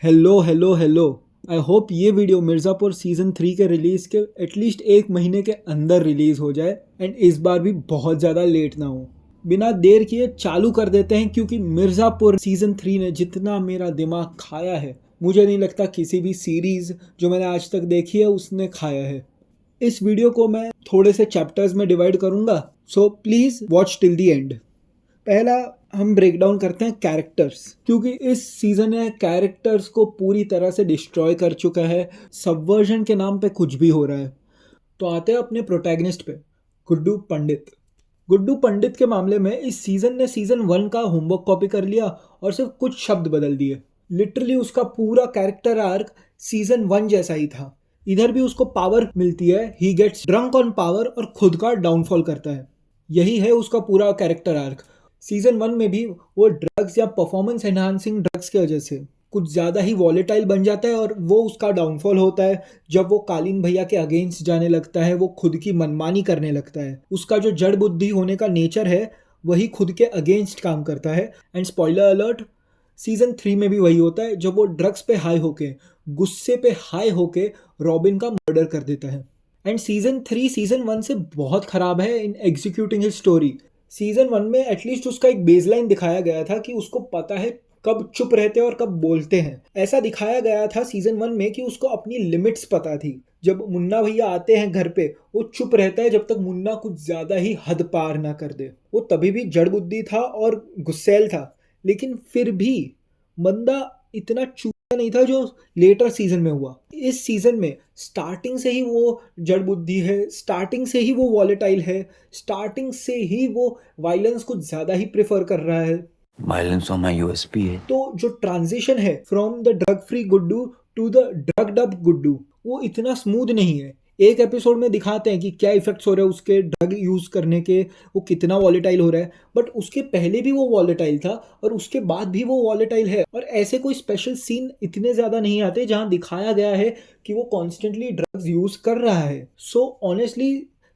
Hello hello hello. I hope ये video Mirzapur season 3 के release के एटलीस्ट एक महीने के अंदर रिलीज़ हो जाए एंड इस बार भी बहुत ज़्यादा लेट ना हो। बिना देर किए चालू कर देते हैं क्योंकि मिर्ज़ापुर सीज़न 3 ने जितना मेरा दिमाग खाया है मुझे नहीं लगता किसी भी सीरीज़ जो मैंने आज तक देखी है उसने खाया है। इस वीडियो को मैं थोड़े से चैप्टर्स में डिवाइड करूँगा, so please watch till the and. पहला हम ब्रेक डाउन करते हैं कैरेक्टर्स, क्योंकि इस सीजन ने कैरेक्टर्स को पूरी तरह से डिस्ट्रॉय कर चुका है। सबवर्जन के नाम पे कुछ भी हो रहा है। तो आते हैं अपने प्रोटैगनिस्ट पे, गुड्डू पंडित। गुड्डू पंडित के मामले में इस सीजन ने सीजन 1 का होमवर्क कॉपी कर लिया और सिर्फ कुछ शब्द बदल दिए। लिटरली उसका पूरा कैरेक्टर आर्क सीजन 1 जैसा ही था। इधर भी उसको पावर मिलती है, he gets drunk on power और खुद का डाउनफॉल करता है। यही है उसका पूरा कैरेक्टर आर्क। सीजन 1 में भी वो ड्रग्स या परफॉर्मेंस एनहांसिंग ड्रग्स की वजह से कुछ ज़्यादा ही वॉलेटाइल बन जाता है और वो उसका डाउनफॉल होता है जब वो कालीन भैया के अगेंस्ट जाने लगता है। वो खुद की मनमानी करने लगता है। उसका जो जड़ बुद्धि होने का नेचर है वही खुद के अगेंस्ट काम करता है। एंड स्पॉइलर अलर्ट, सीजन 3 में भी वही होता है जब वो ड्रग्स पे हाई होके, गुस्से पे हाई होके रॉबिन का मर्डर कर देता है। एंड सीजन 3 सीजन 1 से बहुत खराब है इन एग्जीक्यूटिंग हिज स्टोरी। सीजन 1 में एटलीस्ट उसका एक बेसलाइन दिखाया गया था कि उसको पता है कब चुप रहते हैं और कब बोलते हैं। ऐसा दिखाया गया था सीजन 1 में कि उसको अपनी लिमिट्स पता थी। जब मुन्ना भैया आते हैं घर पे वो चुप रहता है जब तक मुन्ना कुछ ज़्यादा ही हद पार ना कर दे। वो तभी भी जड़ बुद्धि था और गुस्सैल था, लेकिन फिर भी बंदा इतना चूतिया नहीं था जो लेटर सीजन में हुआ। इस सीजन में स्टार्टिंग से ही वो जड़ बुद्धि है, स्टार्टिंग से ही वो वॉलेटाइल है, स्टार्टिंग से ही वो वायलेंस कुछ ज़्यादा ही प्रेफर कर रहा है। वायलेंस ऑन माय यूएसपी है। तो जो ट्रांजिशन है from the drug free Guddu to the drugged up Guddu वो इतना स्मूथ नहीं है। एक एपिसोड में दिखाते हैं कि क्या इफेक्ट्स हो रहे हैं उसके ड्रग यूज करने के, वो कितना वॉलेटाइल हो रहा है, बट उसके पहले भी वो वॉलेटाइल था और उसके बाद भी वो वॉलेटाइल है। और ऐसे कोई स्पेशल सीन इतने ज्यादा नहीं आते जहां दिखाया गया है कि वो कॉन्स्टेंटली ड्रग्स यूज कर रहा है। सो ऑनेस्टली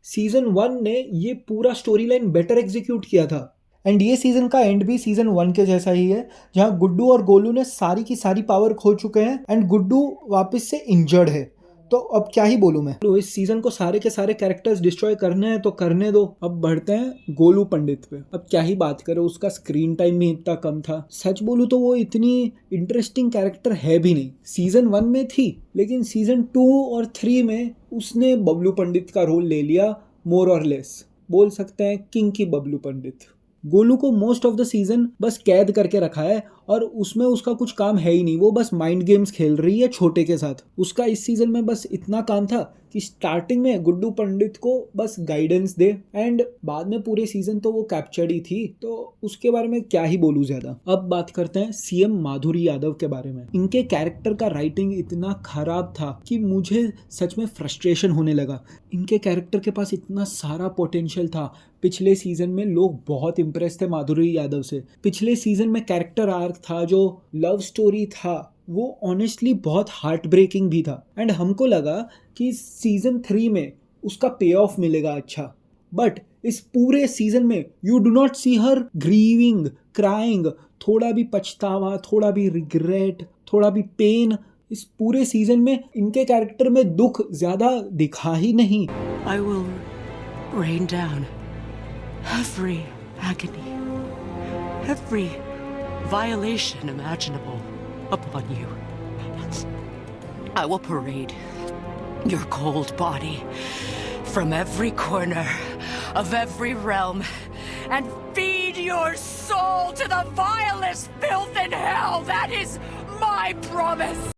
सीजन 1 ने ये पूरा स्टोरी लाइन बेटर एग्जीक्यूट किया था। एंड ये सीजन का एंड भी सीजन 1 के जैसा ही है, जहां गुड्डू और गोलू ने सारी की सारी पावर खो चुके हैं एंड गुड्डू वापस से इंजर्ड है। तो अब क्या ही बोलूं मैं। तो इस सीजन को सारे के सारे कैरेक्टर्स डिस्ट्रॉय करने हैं तो करने दो। अब बढ़ते हैं गोलू पंडित पे। अब क्या ही बात करें, उसका स्क्रीन टाइम भी इतना कम था। सच बोलूं तो वो इतनी इंटरेस्टिंग कैरेक्टर है भी नहीं। सीजन 1 में थी, लेकिन सीजन 2 और 3 में उसने बबलू पंडित का रोल ले लिया। मोर और लेस बोल सकते हैं किंग की बबलू पंडित। गोलू को मोस्ट ऑफ द सीजन बस कैद करके रखा है और उसमें उसका कुछ काम है ही नहीं। वो बस माइंड गेम्स खेल रही है छोटे के साथ। उसका इस सीजन में बस इतना काम था कि स्टार्टिंग में गुड्डू पंडित को बस गाइडेंस दे एंड बाद में पूरे सीजन तो वो कैप्चर्ड ही थी। तो उसके बारे में क्या ही बोलूं ज्यादा। अब बात करते हैं सीएम माधुरी यादव के बारे में। इनके कैरेक्टर का राइटिंग इतना खराब था कि मुझे सच में फ्रस्ट्रेशन होने लगा। इनके कैरेक्टर के पास इतना सारा पोटेंशियल था। पिछले सीजन में लोग बहुत इम्प्रेस थे माधुरी यादव से। पिछले सीजन में कैरेक्टर आर्क था, जो लव स्टोरी था, वो ऑनेस्टली बहुत हार्ट ब्रेकिंग भी था। एंड हमको लगा कि सीजन 3 में उसका पे ऑफ मिलेगा अच्छा, बट इस पूरे सीजन में you do not see her grieving, crying, थोड़ा भी पछतावा, थोड़ा भी रिग्रेट, थोड़ा भी पेन। इस पूरे सीजन में इनके कैरेक्टर में दुख ज्यादा दिखा ही नहीं। I will rain down every agony, every violation imaginable upon you. I will parade your cold body from every corner of every realm and feed your soul to the vilest filth in hell. That is my promise.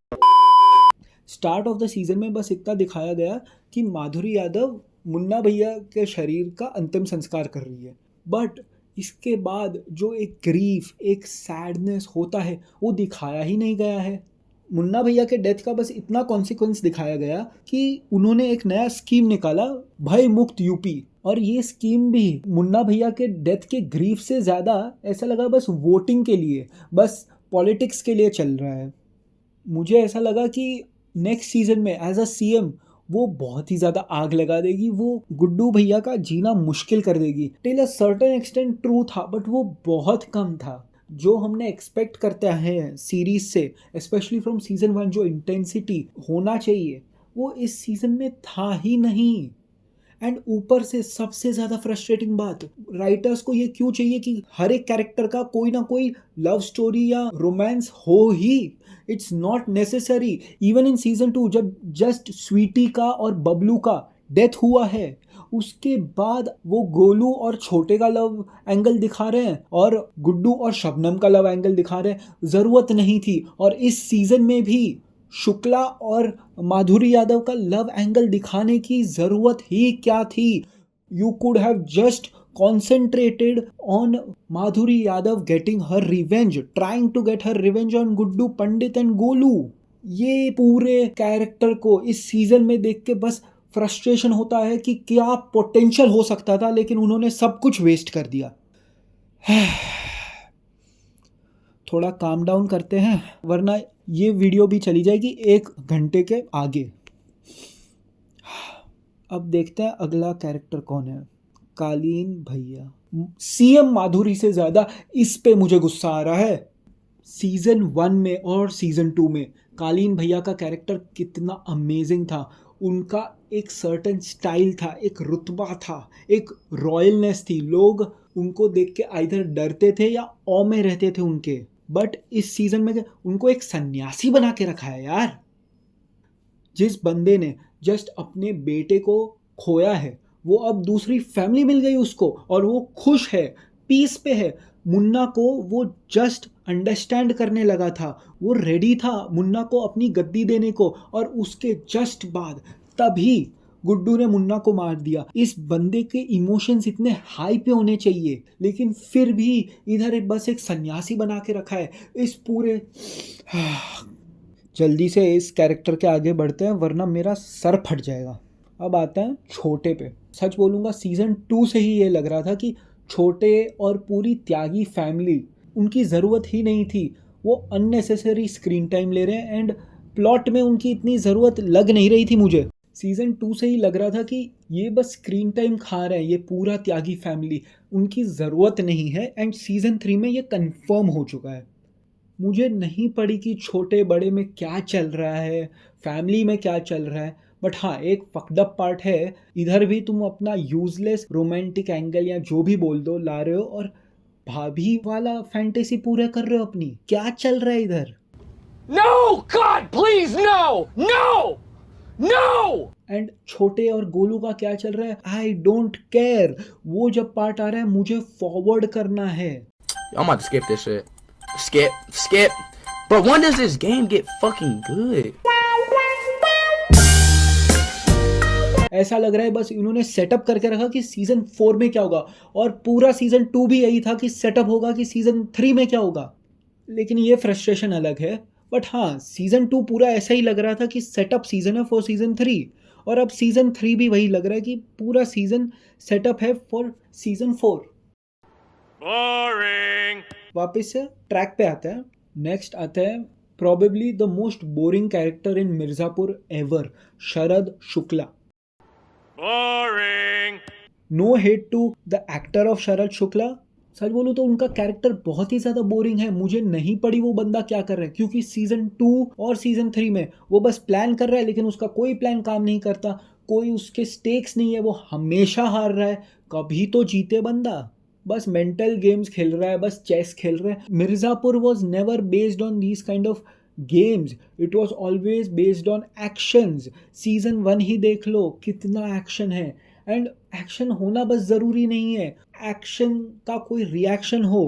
Start of the season में बस इतना दिखाया गया कि माधुरी यादव मुन्ना भैया के शरीर का अंतिम संस्कार कर रही है, बट इसके बाद जो एक ग्रीफ, एक सैडनेस होता है वो दिखाया ही नहीं गया है। मुन्ना भैया के डेथ का बस इतना कॉन्सिक्वेंस दिखाया गया कि उन्होंने एक नया स्कीम निकाला, भय मुक्त यूपी। और ये स्कीम भी मुन्ना भैया के डेथ के ग्रीफ से ज़्यादा ऐसा लगा बस वोटिंग के लिए, बस पॉलिटिक्स के लिए चल रहा है। मुझे ऐसा लगा कि नेक्स्ट सीजन में एज अ सीएम वो बहुत ही ज़्यादा आग लगा देगी। वो गुड्डू भैया का जीना मुश्किल कर देगी। Till a certain extent true था, बट वो बहुत कम था। जो हमने एक्सपेक्ट करते हैं सीरीज से, स्पेशली फ्रॉम सीजन 1, जो इंटेंसिटी होना चाहिए वो इस सीजन में था ही नहीं। एंड ऊपर से सबसे ज़्यादा फ्रस्ट्रेटिंग बात, राइटर्स को ये क्यों चाहिए कि हर एक कैरेक्टर का कोई ना कोई लव स्टोरी या रोमांस हो ही। It's not necessary. Even in season 2 जब जस्ट स्वीटी का और बबलू का डेथ हुआ है, उसके बाद वो गोलू और छोटे का लव एंगल दिखा रहे हैं और गुड्डू और शबनम का लव एंगल दिखा रहे हैं। ज़रूरत नहीं थी। और इस सीजन में भी शुक्ला और माधुरी यादव का लव एंगल दिखाने की ज़रूरत ही क्या थी। You could have just concentrated on Madhuri Yadav getting her revenge, trying to get her revenge on Guddu Pandit and Golu. ये पूरे कैरेक्टर को इस सीजन में देख के बस फ्रस्ट्रेशन होता है कि क्या पोटेंशियल हो सकता था, लेकिन उन्होंने सब कुछ वेस्ट कर दिया। थोड़ा काम डाउन करते हैं वरना ये वीडियो भी चली जाएगी 1 घंटे के आगे। अब देखते हैं अगला कैरेक्टर कौन है। कालीन भैया। सीएम माधुरी से ज़्यादा इस पे मुझे गुस्सा आ रहा है। सीजन 1 में और सीजन 2 में कालीन भैया का कैरेक्टर कितना अमेजिंग था। उनका एक सर्टेन स्टाइल था, एक रुतबा था, एक रॉयलनेस थी। लोग उनको देख के आइधर डरते थे या ऑ में रहते थे उनके। बट इस सीजन में उनको एक सन्यासी बना के रखा है यार। जिस बंदे ने जस्ट अपने बेटे को खोया है, वो अब दूसरी फैमिली मिल गई उसको और वो खुश है, पीस पे है। मुन्ना को वो जस्ट अंडरस्टैंड करने लगा था, वो रेडी था मुन्ना को अपनी गद्दी देने को, और उसके जस्ट बाद तभी गुड्डू ने मुन्ना को मार दिया। इस बंदे के इमोशंस इतने हाई पे होने चाहिए, लेकिन फिर भी इधर बस एक सन्यासी बना के रखा है। इस पूरे जल्दी से इस कैरेक्टर के आगे बढ़ते हैं वरना मेरा सर फट जाएगा। अब आते हैं छोटे पे। सच बोलूँगा सीज़न 2 से ही ये लग रहा था कि छोटे और पूरी त्यागी फैमिली, उनकी ज़रूरत ही नहीं थी। वो अननेसेसरी स्क्रीन टाइम ले रहे हैं एंड प्लॉट में उनकी इतनी ज़रूरत लग नहीं रही थी मुझे। सीज़न 2 से ही लग रहा था कि ये बस स्क्रीन टाइम खा रहे हैं, ये पूरा त्यागी फैमिली, उनकी ज़रूरत नहीं है। एंड सीज़न 3 में ये कंफर्म हो चुका है। मुझे नहीं पड़ी कि छोटे बड़े में क्या चल रहा है, फैमिली में क्या चल रहा है। बट हाँ, एक फक्ड अप पार्ट है, इधर भी तुम अपना यूजलेस रोमांटिक एंगल या जो भी बोल दो ला रहे हो और भाभी वाला फैंटेसी पूरा कर रहे हो अपनी। क्या चल रहा है इधर? No! God, please, no! No! No! And छोटे और गोलू का क्या चल रहा है? I don't care. वो जब पार्ट आ रहा है मुझे फॉरवर्ड करना है। I'm about to skip this shit. Skip. But when does this game get fucking good? ऐसा लग रहा है बस इन्होंने सेटअप करके रखा कि सीजन 4 में क्या होगा, और पूरा सीजन 2 भी यही था कि सेटअप होगा कि सीजन 3 में क्या होगा। लेकिन ये फ्रस्ट्रेशन अलग है। बट हाँ, सीजन 2 पूरा ऐसा ही लग रहा था कि सेटअप सीजन है फॉर सीजन 3, और अब सीजन 3 भी वही लग रहा है कि पूरा सीजन सेटअप है फॉर सीजन 4। Boring. वापस से ट्रैक पे आता है। नेक्स्ट आता है probably the most boring character in Mirzapur ever, Sharad Shukla. Boring. No hate to the actor of Sharad Shukla. सच बोलूँ तो उनका कैरेक्टर बहुत ही ज़्यादा बोरिंग है। मुझे नहीं पड़ी वो बंदा क्या कर रहा है, क्योंकि सीजन 2 और सीजन 3 में वो बस प्लान कर रहा है, लेकिन उसका कोई प्लान काम नहीं करता, कोई उसके स्टेक्स नहीं है, वो हमेशा हार रहा है। कभी तो जीते बंदा, बस मेंटल गेम्स खेल रहा है, बस चेस खेल रहा है। Mirzapur was never based on these kind of games, it was always based on actions. Season 1 ही देख लो, कितना एक्शन है। एंड एक्शन होना बस ज़रूरी नहीं है, एक्शन का कोई रिएक्शन हो।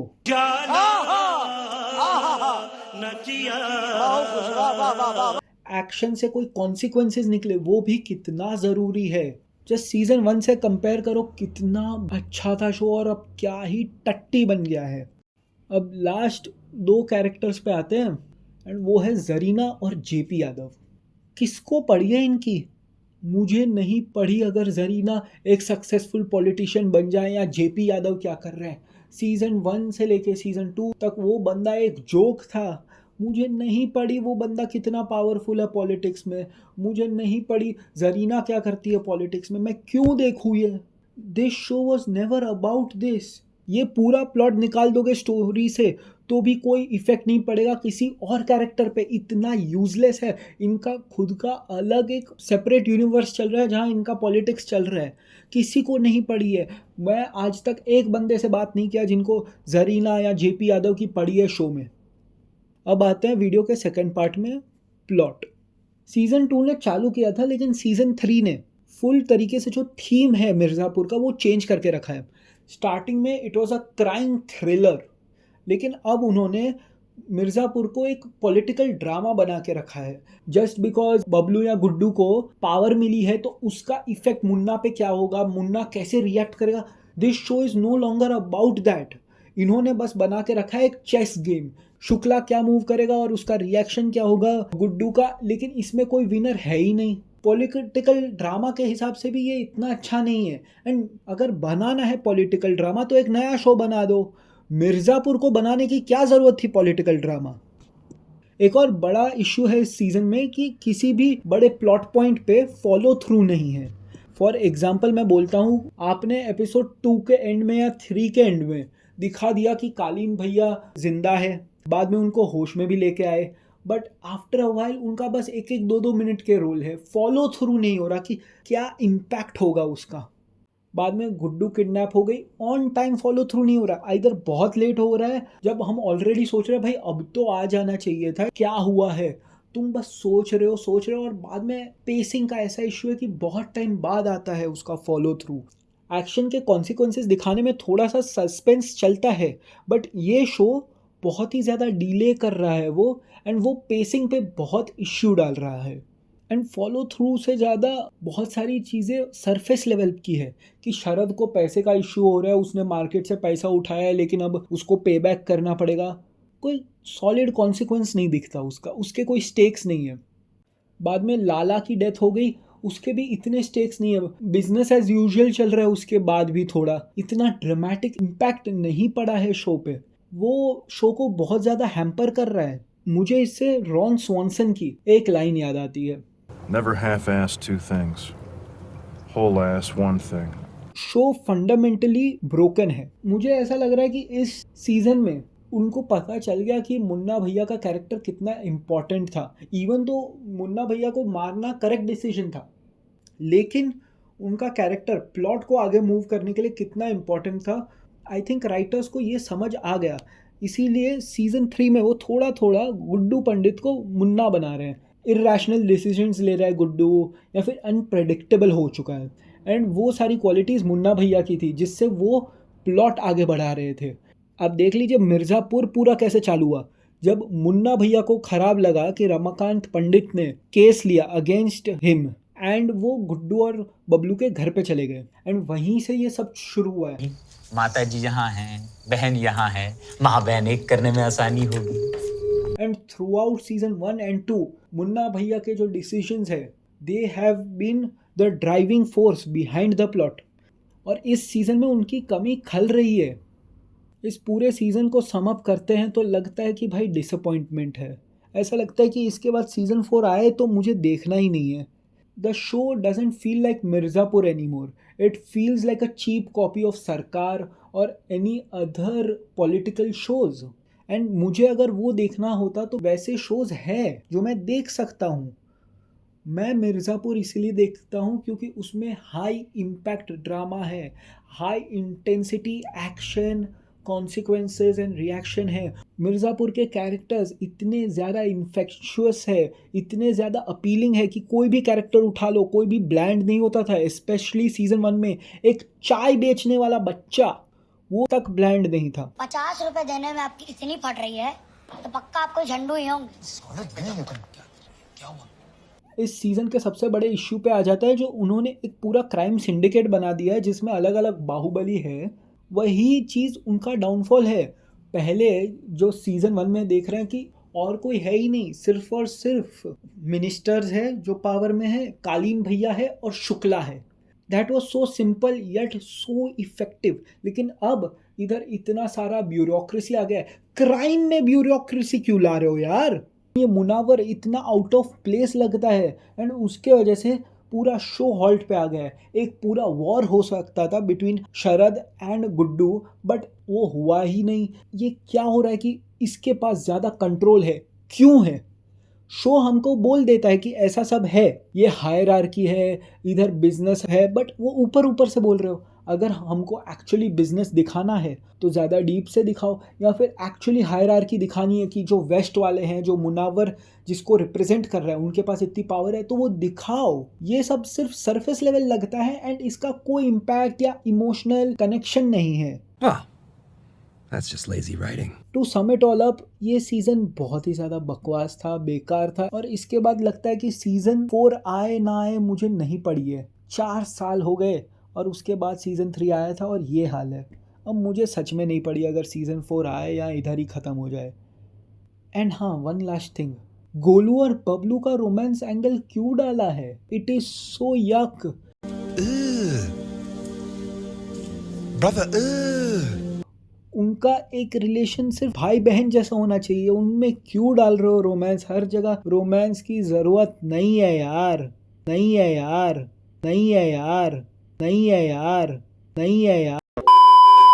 एक्शन से कोई कॉन्सिक्वेंसेस निकले, वो भी कितना ज़रूरी है। जस्ट सीजन 1 से कंपेयर करो, कितना अच्छा था शो और अब क्या ही टट्टी बन गया है। अब लास्ट 2 कैरेक्टर्स पे आते हैं, एंड वो है जरीना और जेपी यादव। किसको पड़ी है इनकी? मुझे नहीं पढ़ी। अगर जरीना एक सक्सेसफुल पॉलिटिशियन बन जाए या जेपी यादव क्या कर रहे हैं, सीजन 1 से लेके सीजन 2 तक वो बंदा एक जोक था। मुझे नहीं पड़ी वो बंदा कितना पावरफुल है पॉलिटिक्स में। मुझे नहीं पड़ी जरीना क्या करती है पॉलिटिक्स में। मैं क्यों देखूँ ये? This show was never about this. ये पूरा प्लॉट निकाल दोगे स्टोरी से तो भी कोई इफेक्ट नहीं पड़ेगा किसी और कैरेक्टर पे। इतना यूजलेस है। इनका खुद का अलग एक सेपरेट यूनिवर्स चल रहा है जहाँ इनका पॉलिटिक्स चल रहा है, किसी को नहीं पड़ी है। मैं आज तक एक बंदे से बात नहीं किया जिनको जरीना या जेपी यादव की पड़ी है शो में। अब आते हैं वीडियो के सेकंड पार्ट में, प्लॉट। सीज़न 2 ने चालू किया था, लेकिन सीज़न 3 ने फुल तरीके से जो थीम है मिर्ज़ापुर का वो चेंज करके रखा है। स्टार्टिंग में it was a crime thriller, लेकिन अब उन्होंने मिर्ज़ापुर को एक पॉलिटिकल ड्रामा बना के रखा है। जस्ट बिकॉज बबलू या गुड्डू को पावर मिली है तो उसका इफेक्ट मुन्ना पे क्या होगा, मुन्ना कैसे रिएक्ट करेगा, this show is no longer about that. इन्होंने बस बना के रखा है एक चेस गेम, शुक्ला क्या मूव करेगा और उसका रिएक्शन क्या होगा गुड्डू का, लेकिन इसमें कोई विनर है ही नहीं। पॉलिटिकल ड्रामा के हिसाब से भी ये इतना अच्छा नहीं है। एंड अगर बनाना है पॉलिटिकल ड्रामा तो एक नया शो बना दो। मिर्ज़ापुर को बनाने की क्या ज़रूरत थी पॉलिटिकल ड्रामा। एक और बड़ा इश्यू है इस सीज़न में कि किसी भी बड़े प्लॉट पॉइंट पे फॉलो थ्रू नहीं है। फॉर एग्जाम्पल मैं बोलता हूँ, आपने एपिसोड 2 के एंड में या 3 के एंड में दिखा दिया कि कालीन भैया जिंदा है, बाद में उनको होश में भी लेके आए, बट आफ्टर अ वाइल उनका बस 1-2 मिनट के रोल है। फॉलो थ्रू नहीं हो रहा कि क्या इम्पैक्ट होगा उसका। बाद में गुड्डू किडनैप हो गई, ऑन टाइम फॉलो थ्रू नहीं हो रहा, इधर बहुत लेट हो रहा है जब हम ऑलरेडी सोच रहे हैं भाई अब तो आ जाना चाहिए था, क्या हुआ है। तुम बस सोच रहे हो और बाद में पेसिंग का ऐसा इशू है कि बहुत टाइम बाद आता है उसका फॉलो थ्रू। एक्शन के कॉन्सिक्वेंसेस दिखाने में थोड़ा सा सस्पेंस चलता है, बट ये शो बहुत ही ज़्यादा डिले कर रहा है वो, एंड वो पेसिंग पे बहुत इश्यू डाल रहा है। एंड फॉलो थ्रू से ज़्यादा बहुत सारी चीज़ें सरफेस लेवल की है कि शरद को पैसे का इश्यू हो रहा है, उसने मार्केट से पैसा उठाया है लेकिन अब उसको पे बैक करना पड़ेगा। कोई सॉलिड कॉन्सिक्वेंस नहीं दिखता उसका, उसके कोई स्टेक्स नहीं है। बाद में लाला की डेथ हो गई, उसके भी इतने स्टेक्स नहीं है, बिजनेस एज यूजुअल चल रहा है, उसके बाद भी थोड़ा इतना ड्रामेटिक इम्पैक्ट नहीं पड़ा है शो पे। वो शो को बहुत ज़्यादा हैम्पर कर रहा है। मुझे इससे रॉन स्वॉनसन की एक लाइन याद आती है, Never half-ass two things. Whole-ass one thing. Show fundamentally broken है। मुझे ऐसा लग रहा है कि इस सीज़न में उनको पता चल गया कि मुन्ना भैया का कैरेक्टर कितना इम्पॉर्टेंट था। इवन तो मुन्ना भैया को मारना करेक्ट डिसीजन था, लेकिन उनका कैरेक्टर प्लॉट को आगे मूव करने के लिए कितना इम्पॉर्टेंट था, आई थिंक राइटर्स को ये समझ आ गया। इसीलिए सीज़न 3 में वो थोड़ा थोड़ा गुड्डू पंडित को मुन्ना बना रहे हैं। इरैशनल डिसीजंस ले रहा है गुड्डू, या फिर अनप्रेडिक्टेबल हो चुका है। एंड वो सारी क्वालिटीज़ मुन्ना भैया की थी जिससे वो प्लॉट आगे बढ़ा रहे थे। अब देख लीजिए मिर्ज़ापुर पूरा कैसे चालू हुआ। जब मुन्ना भैया को खराब लगा कि रमाकांत पंडित ने केस लिया अगेंस्ट हिम, एंड वो गुड्डू और बबलू के घर पे चले गए, एंड वहीं से ये सब शुरू हुआ है। माता जी यहाँ हैं, बहन यहाँ है, माँ बहन एक करने में आसानी होगी। And throughout season 1 and 2 Munna भैया के जो डिसीजंस है they have been the driving force behind the plot, और इस सीज़न में उनकी कमी खल रही है। इस पूरे सीज़न को सम अप करते हैं तो लगता है कि भाई डिसअपॉइंटमेंट है। ऐसा लगता है कि इसके बाद सीज़न 4 आए तो मुझे देखना ही नहीं है। The show doesn't feel like Mirzapur any more, it feels like a cheap copy of Sarkar और any other political shows. And मुझे अगर वो देखना होता तो वैसे शोज़ हैं जो मैं देख सकता हूँ। मैं मिर्ज़ापुर इसीलिए देखता हूँ क्योंकि उसमें हाई इम्पैक्ट ड्रामा है, high intensity action, consequences and reaction है। मिर्ज़ापुर के कैरेक्टर्स इतने ज़्यादा इन्फेक्शुअस है, इतने ज़्यादा अपीलिंग है कि कोई भी कैरेक्टर उठा लो, कोई भी ब्लैंड नहीं होता था। स्पेशली सीज़न 1 में एक चाय बेचने वाला बच्चा, वो तक ब्लैंड नहीं था। 50 रुपए देने में आपकी इतनी फट रही है तो पक्का आपको झंडू ही होंगे। इस सीज़न के सबसे बड़े इश्यू पे आ जाता है जो उन्होंने एक पूरा क्राइम सिंडिकेट बना दिया है जिसमें अलग अलग बाहुबली है। वही चीज़ उनका डाउनफॉल है। पहले जो सीज़न 1 में देख रहे हैं कि और कोई है ही नहीं, सिर्फ और सिर्फ मिनिस्टर्स है जो पावर में है, कालीन भैया है और शुक्ला है। That was so simple yet so effective. लेकिन अब इधर इतना सारा ब्यूरोक्रेसी आ गया है। क्राइम में ब्यूरोक्रेसी क्यों ला रहे हो यार? ये मुनावर इतना आउट ऑफ प्लेस लगता है, एंड उसके वजह से पूरा शो हॉल्ट पे आ गया है। एक पूरा वॉर हो सकता था between Sharad and Guddu, but वो हुआ ही नहीं। ये क्या हो रहा है कि इसके पास ज़्यादा कंट्रोल है। क्यों है? शो हमको बोल देता है कि ऐसा सब है, ये हायरार्की है, इधर बिजनेस है, बट वो ऊपर ऊपर से बोल रहे हो। अगर हमको एक्चुअली बिजनेस दिखाना है तो ज़्यादा डीप से दिखाओ, या फिर एक्चुअली हायरार्की दिखानी है कि जो वेस्ट वाले हैं, जो मुनावर जिसको रिप्रेजेंट कर रहा है, उनके पास इतनी पावर है तो वो दिखाओ। ये सब सिर्फ सरफेस लेवल लगता है एंड इसका कोई इम्पैक्ट या इमोशनल कनेक्शन नहीं है। Well, that's just lazy writing. To sum it all up, ये सीजन बहुत ही ज़्यादा बकवास था, बेकार था, और इसके बाद लगता है कि सीजन 4 आए ना आए मुझे नहीं पड़ी है। 4 साल हो गए और उसके बाद सीजन 3 आया था और ये हाल है। अब मुझे सच में नहीं पड़ी अगर सीजन 4 आए या इधर ही ख़त्म हो जाए। एंड हाँ, वन लास्ट थिंग, गोलू और बबलू का रोमांस एंगल क्यों डाला है? इट इज़ सो यक। Brother, उनका एक रिलेशन सिर्फ भाई बहन जैसा होना चाहिए, उनमें क्यों डाल रहे हो रोमांस? हर जगह रोमांस की ज़रूरत नहीं है यार, नहीं है यार, नहीं है यार, नहीं है यार, नहीं है यार।